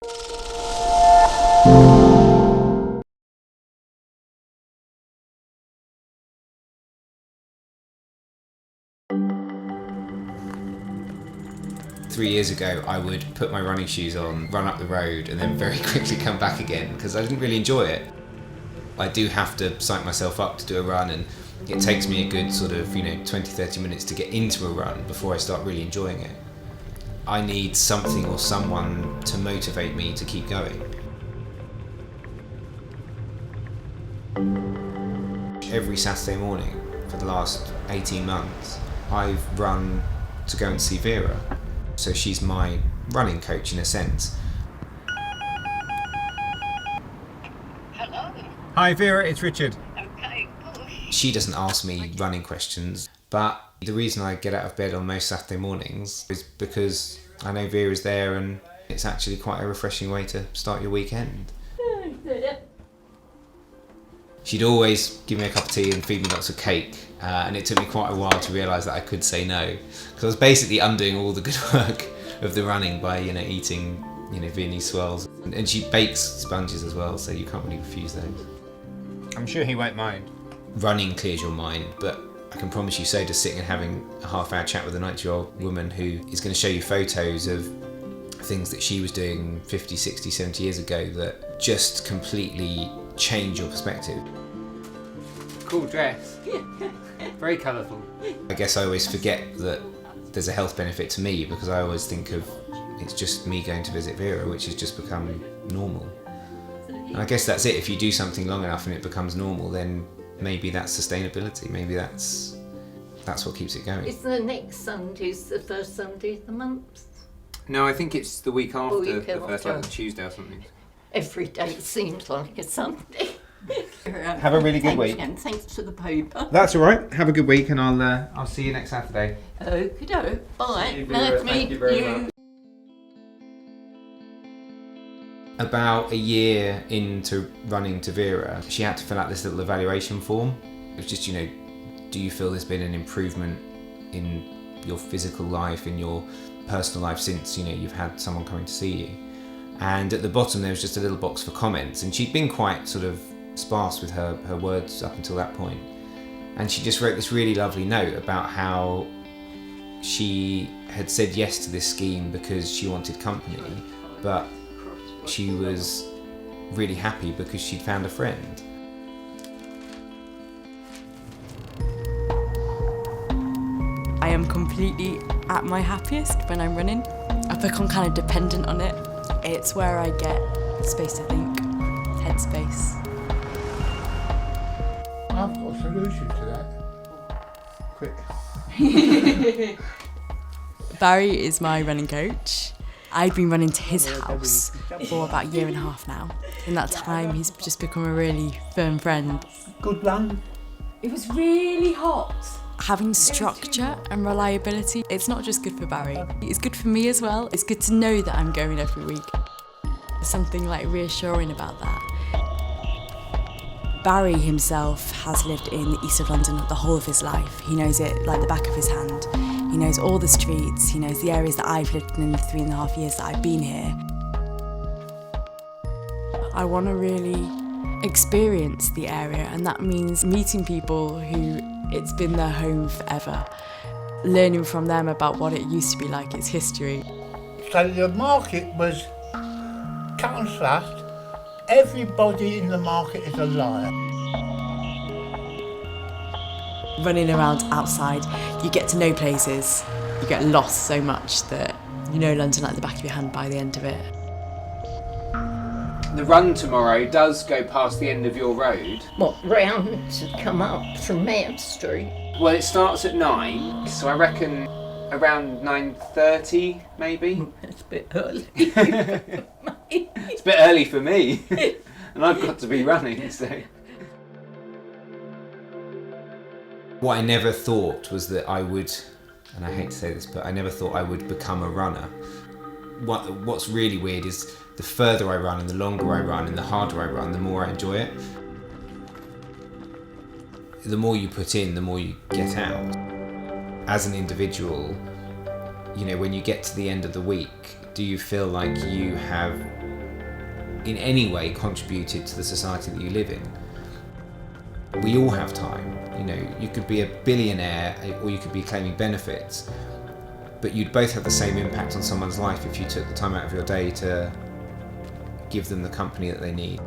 Three years ago, I would put my running shoes on, run up the road, and then very quickly come back again because I didn't really enjoy it. I do have to psych myself up to do a run, and it takes me a good sort of 20-30 minutes to get into a run before I start really enjoying it. I need something or someone to motivate me to keep going. Every Saturday morning for the last 18 months, I've run to go and see Vera. So she's my running coach in a sense. Hello. Hi Vera, it's Richard. Okay, push. She doesn't ask me running questions, but the reason I get out of bed on most Saturday mornings is because I know Vera's there, and it's actually quite a refreshing way to start your weekend. She'd always give me a cup of tea and feed me lots of cake, and it took me quite a while to realise that I could say no, because I was basically undoing all the good work of the running by eating Viennese swirls, and she bakes sponges as well, so you can't really refuse those. I'm sure he won't mind. Running clears your mind, but I can promise you, so does sitting and having a half-hour chat with a 90-year-old woman who is going to show you photos of things that she was doing 50, 60, 70 years ago that just completely change your perspective. Cool dress. Very colourful. I guess I always forget that there's a health benefit to me, because I always think of it's just me going to visit Vera, which has just become normal. And I guess that's it. If you do something long enough and it becomes normal, then maybe that's sustainability. Maybe that's what keeps it going. Is the next Sunday the first Sunday of the month? No, I think it's the week after, week the first, like after. Tuesday or something. Every day seems like a Sunday. Have a really good week. And thanks for the paper. That's all right. Have a good week, and I'll see you next Saturday. Okie bye. See you, Nice Vera. to Thank meet you very you. much. About a year into running to Vera, she had to fill out this little evaluation form. It was just, do you feel there's been an improvement in your physical life, in your personal life since, you've had someone coming to see you? And at the bottom there was just a little box for comments, and she'd been quite sort of sparse with her words up until that point. And she just wrote this really lovely note about how she had said yes to this scheme because she wanted company, but she was really happy because she'd found a friend. I am completely at my happiest when I'm running. I've become kind of dependent on it. It's where I get space to think, headspace. I've got a solution to that. Quick. Barry is my running coach. I've been running to his house for about a year and a half now. In that time, he's just become a really firm friend. Good run. It was really hot. Having structure and reliability, it's not just good for Barry, it's good for me as well. It's good to know that I'm going every week. There's something reassuring about that. Barry himself has lived in the east of London the whole of his life. He knows it like the back of his hand. He knows all the streets, he knows the areas that I've lived in the 3.5 years that I've been here. I want to really experience the area, and that means meeting people who it's been their home forever, learning from them about what it used to be like, its history. So the market was cut and slashed. Everybody in the market is a liar. Running around outside, you get to know places, you get lost so much that you know London like the back of your hand by the end of it. The run tomorrow does go past the end of your road. What, round to come up from Mayor Street? Well, it starts at 9, so I reckon around 9:30 maybe. It's a bit early. It's a bit early for me, and I've got to be running, so. What I never thought was that I would, and I hate to say this, but I never thought I would become a runner. What's really weird is the further I run and the longer I run and the harder I run, the more I enjoy it. The more you put in, the more you get out. As an individual, when you get to the end of the week, do you feel like you have in any way contributed to the society that you live in. We all have time. You know, you could be a billionaire or you could be claiming benefits, but you'd both have the same impact on someone's life if you took the time out of your day to give them the company that they need.